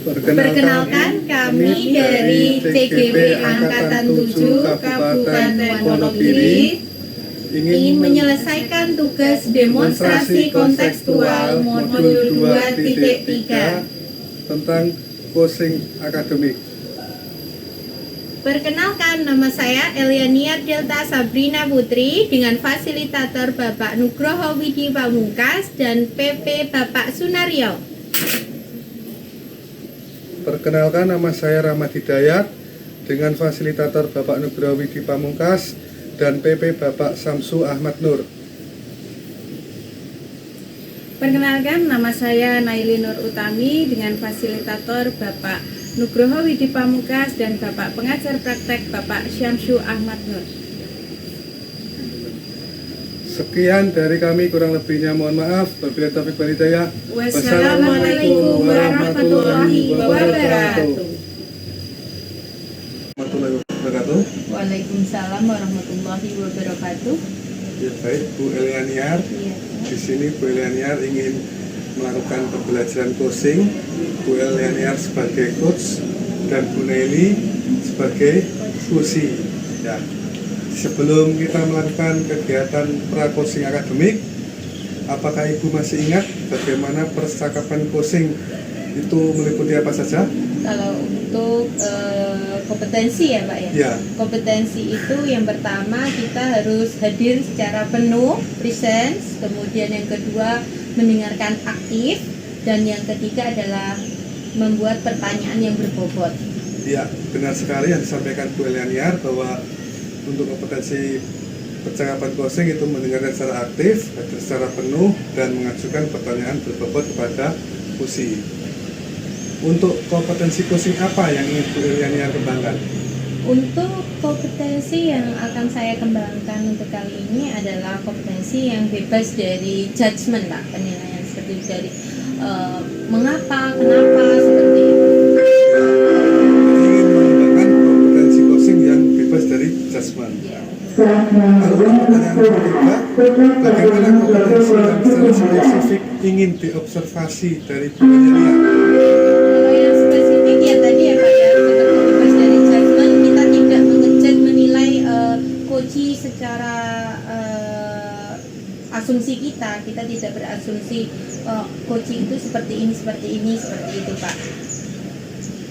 Perkenalkan kami dari CGW Angkatan 7 Kabupaten Wonogiri ingin menyelesaikan tugas demonstrasi kontekstual modul 2.3 tentang coaching akademik. Perkenalkan, nama saya Eliania Delta Sabrina Putri dengan fasilitator Bapak Nugroho Widi Pamungkas dan PP Bapak Sunario. Perkenalkan, nama saya Rahmat Hidayat dengan fasilitator Bapak Nugroho Widi Pamungkas dan PP Bapak Samsu Ahmad Nur. Perkenalkan, nama saya Naili Nur Utami dengan fasilitator Bapak Nugroho Widi Pamungkas dan Bapak Pengajar Praktek Bapak Syamsu Ahmad Nur. Sekian dari kami, kurang lebihnya mohon maaf. Wabillahi taufiq wal hidayah. Wassalamualaikum warahmatullahi wabarakatuh. Waalaikumsalam warahmatullahi wabarakatuh. Ya, baik, Bu Elianiar. Iya. Di sini Bu Elianiar ingin melakukan pembelajaran coaching. Bu Elianiar sebagai coach dan Bu Naili sebagai QC. Ya. Sebelum kita melakukan kegiatan pra-coaching akademik, apakah Ibu masih ingat bagaimana percakapan coaching itu meliputi apa saja? Kalau untuk kompetensi ya Pak ya? Ya. Kompetensi itu yang pertama kita harus hadir secara penuh, presence. Kemudian yang kedua mendengarkan aktif. Dan yang ketiga adalah membuat pertanyaan yang berbobot. Ya, benar sekali yang disampaikan Bu Elianiar bahwa untuk kompetensi percakapan coaching itu mendengarkan secara aktif, hadir secara penuh, dan mengajukan pertanyaan berbobot kepada QC. Untuk kompetensi coaching apa yang ingin Bu Elianiar kembangkan? Untuk kompetensi yang akan saya kembangkan untuk kali ini adalah kompetensi yang bebas dari judgement Pak, penilaian seperti dari mengapa, kenapa, seperti itu. Ingin mengembangkan kompetensi coaching yang bebas dari judgement. Ya. Lalu pertanyaan kedua, bagaimana kompetensi yang secara spesifik ingin diobservasi dari Bu Elianiar? Kalau yang spesifik ya tadi ya Pak ya, seperti bebas dari judgement, kita tidak menilai coach secara asumsi kita tidak berasumsi coach itu seperti ini, seperti itu Pak.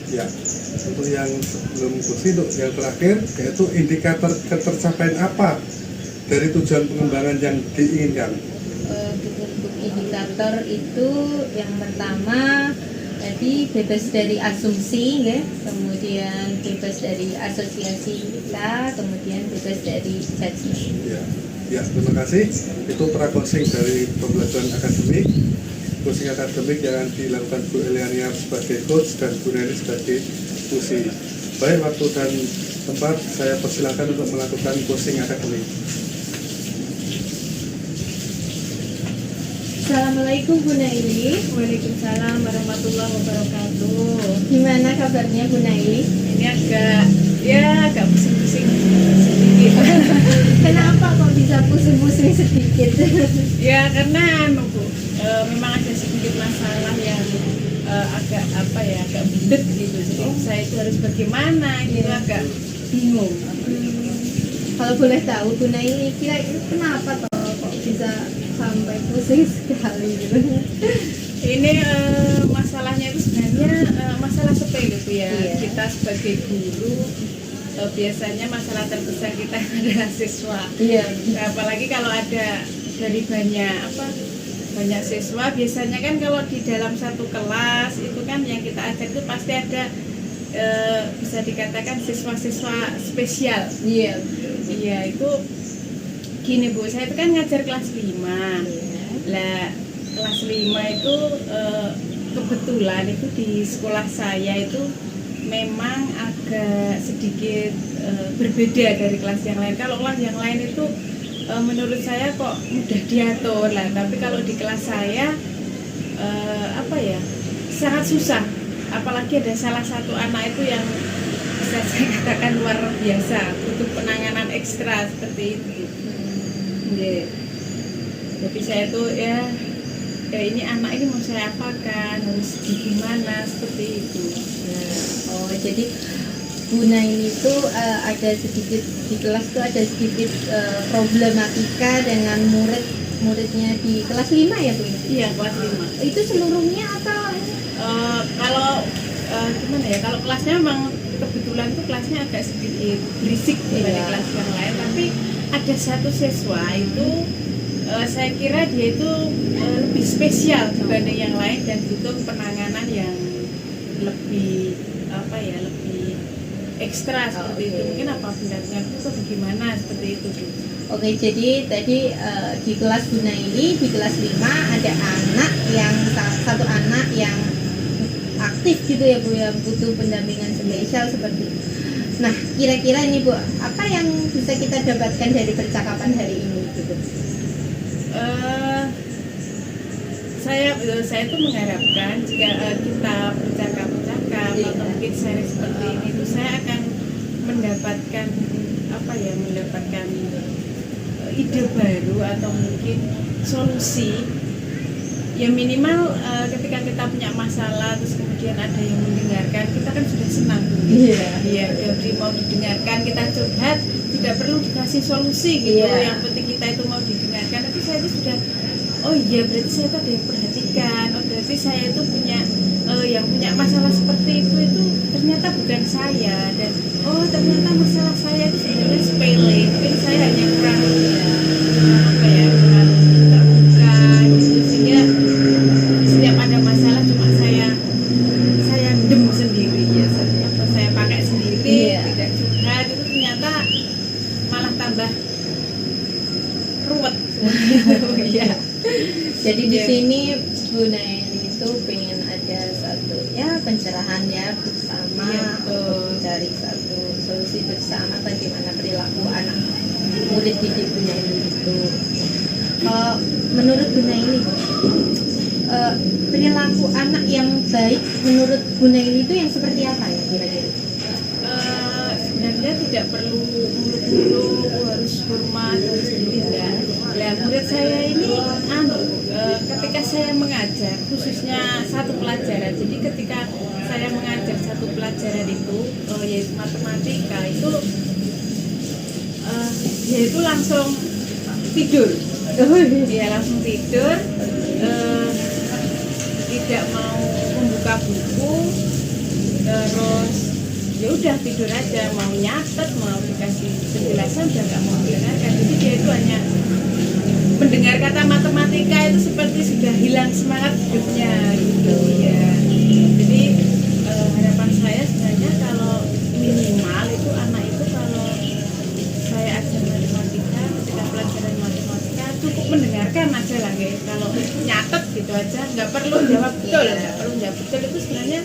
Ya, untuk yang sebelum kursi, untuk yang terakhir, yaitu indikator ketercapaian apa dari tujuan pengembangan yang diinginkan? Untuk indikator itu yang pertama tadi bebas dari asumsi ya, kemudian bebas dari asosiasi kita, kemudian bebas dari judgement. Ya, terima kasih. Itu pra-coaching dari pembelajaran akademik. Coaching akademik yang dilakukan Bu Elianiar sebagai coach dan Bu Neni sebagai QC. Baik, waktu dan tempat saya persilakan untuk melakukan coaching akademik. Assalamualaikum Bu Naili. Waalaikumsalam warahmatullahi wabarakatuh. Gimana kabarnya Bu Naili? Ini agak pusing-pusing sedikit. Kenapa kok bisa pusing-pusing sedikit? Ya karena Bu, memang ada sedikit masalah yang agak budet gitu. Jadi saya itu harus bagaimana gitu, agak bingung. Kalau boleh tahu Bu Naili kira-kira kenapa kok bisa sampai pusing sekali gitu? Ini masalahnya itu sebenarnya masalah sepele Bu ya. Iya. Kita sebagai guru biasanya masalah terbesar kita adalah siswa. Iya. Apalagi kalau ada dari banyak siswa, biasanya kan kalau di dalam satu kelas itu kan yang kita ajar itu pasti ada bisa dikatakan siswa-siswa spesial. Iya. Iya, itu gini Bu, saya itu kan ngajar kelas 5. Lah kelas 5 itu kebetulan itu di sekolah saya itu memang agak sedikit berbeda dari kelas yang lain. Kalau kelas yang lain itu menurut saya kok mudah diatur lah, tapi kalau di kelas saya sangat susah. Apalagi ada salah satu anak itu yang bisa saya katakan luar biasa, butuh penanganan ekstra seperti itu. Jadi saya tuh ya ini anak ini mau saya apakan, harus gimana, seperti itu. Ya. Oh, jadi Bu Naili itu ada sedikit di kelas itu ada sedikit problematika dengan muridnya di kelas 5 ya Bu? Iya, kelas 5. Itu seluruhnya atau Kalau gimana ya, kalau kelasnya memang kebetulan tuh kelasnya agak sedikit berisik dibanding Iya. kelas yang lain, tapi ada satu siswa itu saya kira dia itu lebih spesial dibanding yang lain dan butuh penanganan yang lebih lebih ekstra seperti itu. Oke. Mungkin apa pendapatnya itu bagaimana seperti itu Bu? Oke, jadi tadi di kelas Bu Naili di kelas 5 ada satu anak yang aktif gitu ya Bu, yang butuh pendampingan spesial seperti itu. Nah, kira-kira ini Bu, apa yang bisa kita dapatkan dari percakapan hari ini gitu? Saya tuh mengharapkan jika kita bercakap-cakap Iya. atau mungkin sharing seperti ini itu saya akan mendapatkan ide baru atau mungkin solusi ya minimal ketika kita punya masalah terus kemudian ada yang mendengarkan kita kan sudah senang. Iya, jadi mau didengarkan, kita curhat tidak perlu dikasih solusi gitu. Iya. Yang penting kita itu mau didengarkan, tapi saya itu sudah oh iya berarti saya itu ada yang perhatikan, oh berarti saya itu punya yang punya masalah seperti itu ternyata bukan saya, dan oh ternyata masalah saya itu sebenarnya sepele, mungkin saya hanya kurang kurang terbuka gitu, sehingga setiap ada masalah cuma saya dem sendiri ya, saya pakai sendiri, Iya. tidak curhat, itu ternyata malah tambah ruwet. Iya. Jadi di Iya. sini Bu Naili itu pengen ada satu ya pencerahan ya bersama Iya, betul. untuk mencari satu solusi bersama bagaimana perilaku anak murid didik Bu Naili itu. Menurut Bu Naili, perilaku anak yang baik menurut Bu Naili itu yang seperti apa ya kira-kira? Sebenarnya tidak perlu muluk-muluk harus hormat harus tidak. Nah, murid saya ini ketika saya mengajar khususnya satu pelajaran, jadi ketika saya mengajar satu pelajaran itu yaitu matematika itu dia itu langsung tidur. Dia langsung tidur, tidak mau membuka buku, terus ya udah tidur aja, mau nyatet mau dikasih penjelasan udah nggak mau mendengarkan. Jadi dia itu hanya mendengar kata matematika itu seperti sudah hilang semangat hidupnya gitu ya. Jadi harapan saya sebenarnya kalau minimal itu anak itu kalau saya ajar matematika, ketika pelajaran matematika cukup mendengarkan aja lah ya. Kalau nyatet gitu aja, nggak perlu jawab betul, nggak perlu jawab betul, itu sebenarnya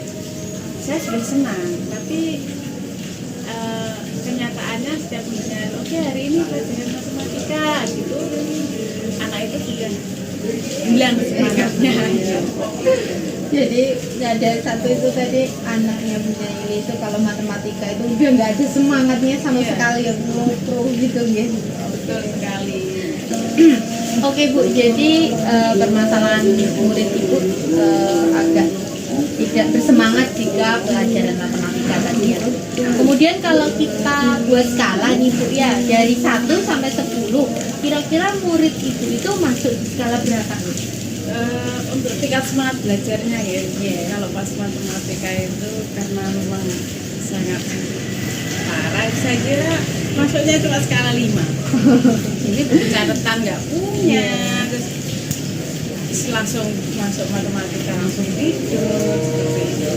saya sudah senang. Tapi kenyataannya setiap mendengar oke hari ini pelajaran matematika gitu, anak itu sudah hilang semangatnya. Jadi ada satu itu tadi anaknya Bu Naili itu kalau matematika itu udah nggak ada semangatnya sama Iya. sekali ya pro gitu ya. Betul sekali. Oke Bu, jadi permasalahan murid Ibu agak tidak bersemangat jika pelajaran matematika tadi ya. Kemudian kalau kita buat skala nih Bu ya, dari 1 sampai 10, kira-kira murid Ibu itu masuk di skala berapa? Untuk tingkat semangat belajarnya ya, kalau pas matematika itu karena memang sangat parah, saya kira masuknya cuma skala 5. Ini buku catatan nggak punya, terus langsung masuk matematika langsung tidur seperti itu.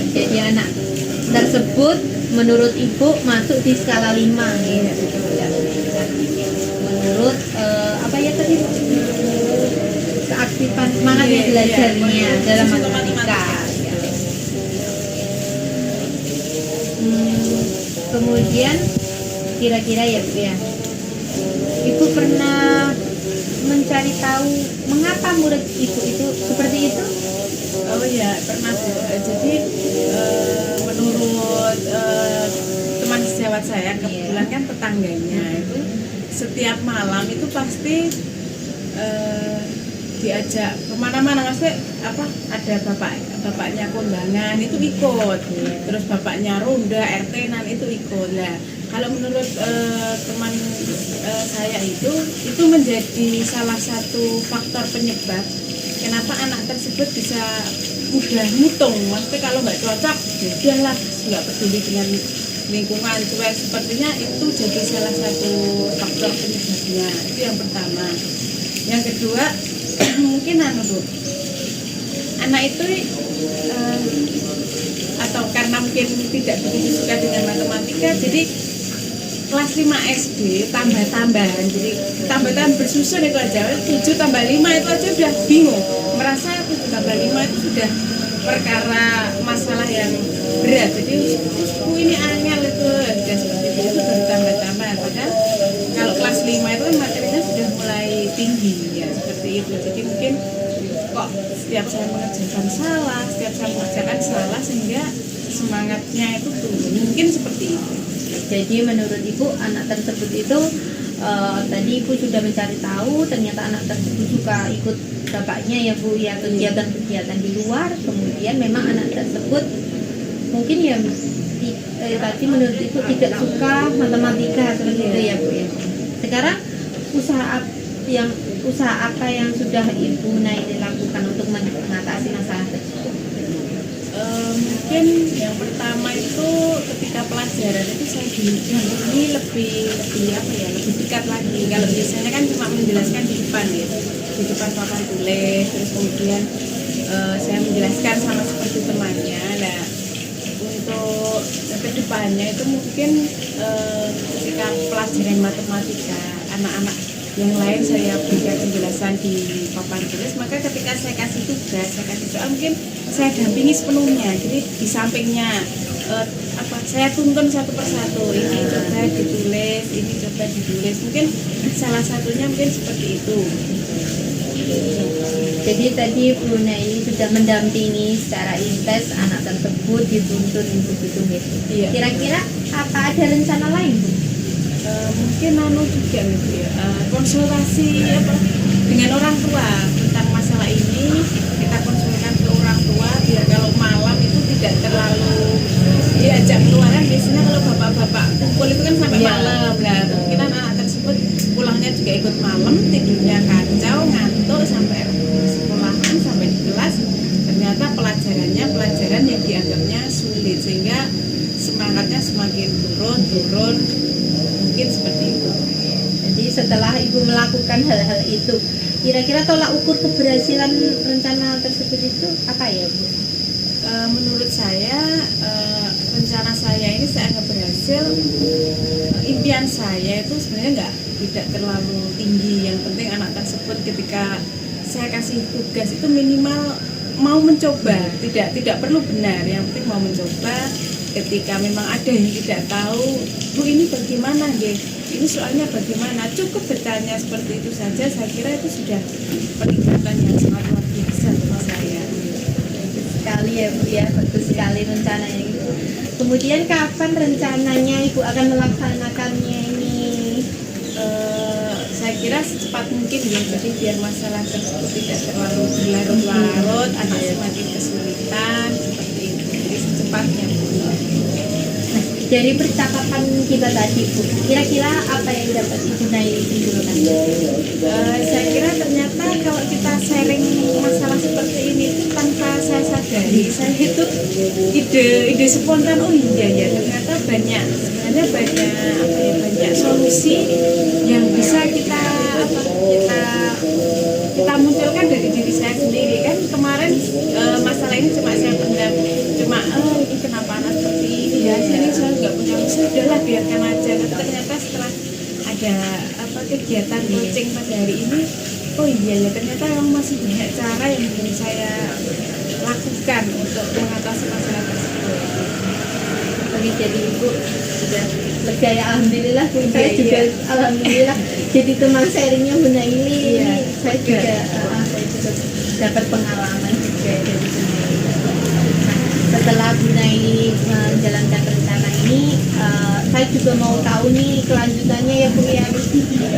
Jadi anak tersebut menurut Ibu masuk di skala 5 ya. Menurut apa ya tadi? Keaktifan semangatnya Iya, belajarnya iya. dalam Khusus untuk matematika. matematika. Kemudian kira-kira ya Bu ya, Ibu pernah mencari tahu mengapa murid Ibu itu seperti itu? Oh iya, pernah Bu. Jadi menurut teman sejawat saya, kebetulan kan tetangganya itu setiap malam itu pasti diajak kemana-mana, maksudnya apa, ada bapaknya kondangan itu ikut, terus bapaknya ronda RT-nan itu ikut. Lah kalau menurut teman saya itu menjadi salah satu faktor penyebab kenapa anak tersebut bisa mudah mutung. Maksudnya kalau nggak cocok, ya udahlah, nggak peduli dengan lingkungan, cuek, sepertinya itu jadi salah satu faktor penyebabnya. Itu yang pertama. Yang kedua, mungkin Bu, anak itu atau karena mungkin tidak begitu suka dengan matematika, jadi kelas 5 SD tambah-tambahan, jadi tambah-tambahan bersusun itu aja, 7 tambah 5 itu aja udah bingung, merasa 7 tambah 5 itu sudah perkara masalah yang berat, jadi ini angel itu, dan seperti itu baru tambah-tambahan. Padahal kalau kelas 5 itu kan materinya sudah mulai tinggi ya, seperti itu. Jadi mungkin kok setiap saya mengerjakan salah sehingga semangatnya itu turun, mungkin seperti itu. Jadi menurut Ibu anak tersebut itu tadi Ibu sudah mencari tahu ternyata anak tersebut suka ikut bapaknya ya Bu ya, kegiatan-kegiatan di luar, kemudian memang anak tersebut mungkin ya tadi menurut Ibu tidak suka matematika seperti itu ya Bu ya. Sekarang usaha apa yang sudah Ibu Naili lakukan untuk mengatasi masalah tersebut? Mungkin yang pertama itu ketika pelajaran itu saya ini lebih dekat lagi. Kalau biasanya kan cuma menjelaskan di depan ya, di depan papan tulis, terus kemudian saya menjelaskan sama seperti temannya. Nah untuk kedepannya itu mungkin ketika pelajaran matematika anak-anak yang lain saya berikan penjelasan di papan tulis, maka ketika saya kasih tugas, saya kasih soal, mungkin saya dampingi sepenuhnya. Jadi di sampingnya saya tuntun satu persatu, ini coba ditulis, ini coba ditulis, mungkin salah satunya mungkin seperti itu. Jadi tadi Bu Naili sudah mendampingi secara intens anak tersebut, dituntun begitu ya. Iya. Kira-kira apa ada rencana lain Bu? Mungkin juga gitu ya, konsultasi dengan orang tua tentang masalah ini, kita konsultasikan ke orang tua biar kalau malam itu tidak terlalu diajak keluaran. Biasanya kalau bapak-bapak kumpul itu kan sampai malam, nah kemungkinan anak tersebut pulangnya juga ikut malam, tidurnya kacau, ngantuk sampai sekolahan, sampai di kelas ternyata pelajaran yang dianggapnya sulit, sehingga semangatnya semakin turun, mungkin seperti itu. Jadi setelah Ibu melakukan hal-hal itu, kira-kira tolak ukur keberhasilan rencana tersebut itu apa ya Bu? Menurut saya rencana saya ini saya anggap berhasil. Impian saya itu sebenarnya tidak terlalu tinggi. Yang penting anak tersebut ketika saya kasih tugas itu minimal mau mencoba, tidak perlu benar, yang penting mau mencoba. Ketika memang ada yang tidak tahu, Bu ini bagaimana ya? Ini soalnya bagaimana? Cukup bertanya seperti itu saja, saya kira itu sudah peningkatan yang sangat luar biasa untuk saya. Sekali ya Bu ya, bagus sekali rencananya itu. Kemudian kapan rencananya Ibu akan melaksanakannya ini? Saya kira secepat mungkin ya, jadi biar masalah tersebut tidak terlalu berlarut-larut, anak semakin kesulitan seperti itu. Jadi secepatnya. Dari percakapan kita tadi Bu, kira-kira apa yang dapat Ibu Naili simpulkan? Saya kira ternyata kalau kita sharing masalah seperti ini itu tanpa saya sadari, saya itu ide spontan, oh iya ya ternyata sebenarnya banyak solusi yang bisa kita munculkan dari diri saya sendiri. Kan kemarin masalah ini cuma saya pendam, ini kenapa anak seperti ini ya, saya selalu nggak punya usaha, udahlah biarkan aja. Tapi ternyata setelah ada kegiatan coaching pada hari ini, oh iya ya ternyata memang masih banyak cara yang belum saya lakukan untuk mengatasi masalah tersebut. Oke, jadi Ibu sudah lega ya, alhamdulillah Bu. Iya, Saya juga alhamdulillah jadi teman sharingnya Bu Naili. Iya, Saya juga dapat pengalaman juga dari Bu Naili. Nah, setelah Bu Naili menjalankan rencana ini, saya saya juga mau tahu nih kelanjutannya ya Bu ya.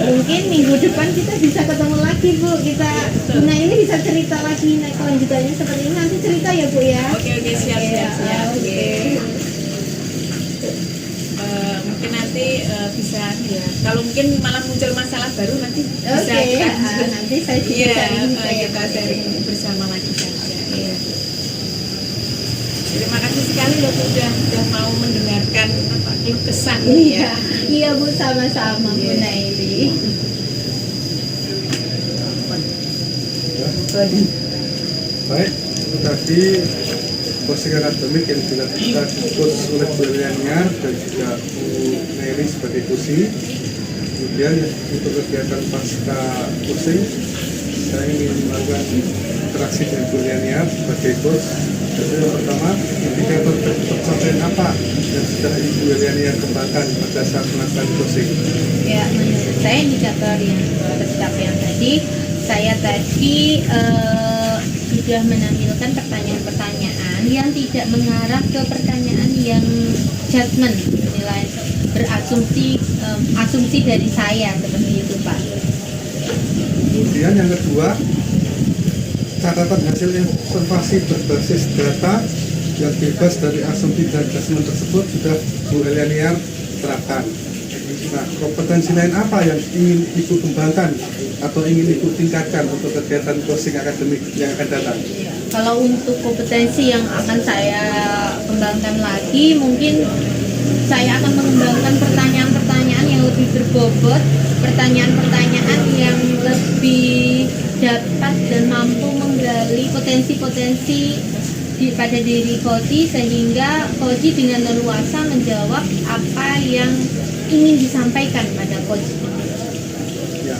Mungkin minggu depan kita bisa ketemu lagi Bu, kita Bunda ini bisa cerita lagi kelanjutannya seperti ini, nanti cerita ya Bu ya. Oke, siap. Oke. Mungkin nanti bisa ya. Kalau mungkin malah muncul masalah baru nanti bisa Oke, kita nanti saya juga iya, sharing kita sharing bersama lagi saja. Iya. Terima kasih sekali loh Bu sudah mau mendengarkan apa keluh kesah ini ya. Iya Bu, sama-sama Bu Iya. Naili. Baik, tadi posting akademik yang dilakukan coach oleh Bu Elianiar dan juga Bu Neri sebagai kursi. Kemudian untuk kegiatan pasca posting, saya ingin melakukan interaksi dengan Bu Elianiar sebagai coach. Jadi yang pertama, indikator pencapaian apa yang sudah Ibu Elianiar kembangkan pada saat melakukan posting? Ya, menurut saya indikator yang tercapaian tadi, saya tadi sudah menampilkan pertanyaan-pertanyaan yang tidak mengarah ke pertanyaan yang judgement, nilai asumsi dari saya seperti itu Pak. Kemudian yang kedua, catatan hasil observasi berbasis data yang bebas dari asumsi dan judgement tersebut sudah Bu Elianiar terapkan. Nah, kompetensi lain apa yang ingin Ibu kembangkan atau ingin Ibu tingkatkan untuk kegiatan coaching akademik yang akan datang? Kalau untuk kompetensi yang akan saya kembangkan lagi, mungkin saya akan mengembangkan pertanyaan-pertanyaan yang lebih berbobot, pertanyaan-pertanyaan yang lebih dapat dan mampu menggali potensi-potensi pada diri Koji, sehingga Koji dengan leluasa menjawab apa yang ingin disampaikan pada Koji. Ya,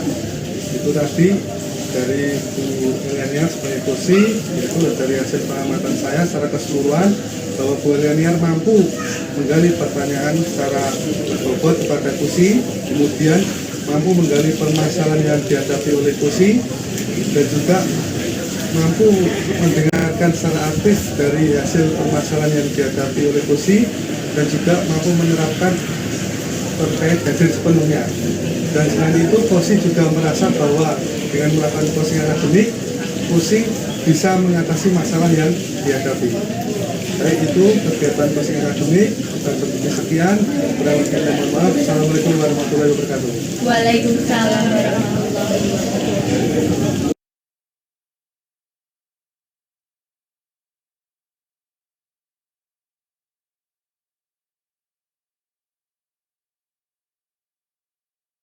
itu tadi dari Bu Elianiar sebagai kursi, yaitu dari hasil pengamatan saya secara keseluruhan bahwa Bu Elianiar mampu menggali pertanyaan secara berbobot kepada kursi, kemudian mampu menggali permasalahan yang dihadapi oleh kursi, dan juga mampu mendengarkan secara aktif dari hasil permasalahan yang dihadapi oleh kursi, dan juga mampu menerapkan terkait hasil sepenuhnya. Dan selain itu, Kosi juga merasa bahwa dengan melakukan coaching akademik, Kosi bisa mengatasi masalah yang dihadapi. Baik, itu kegiatan coaching akademik, dan tentunya sekian. Kurang lebihnya mohon maaf. Assalamualaikum warahmatullahi wabarakatuh. Waalaikumsalam warahmatullahi wabarakatuh.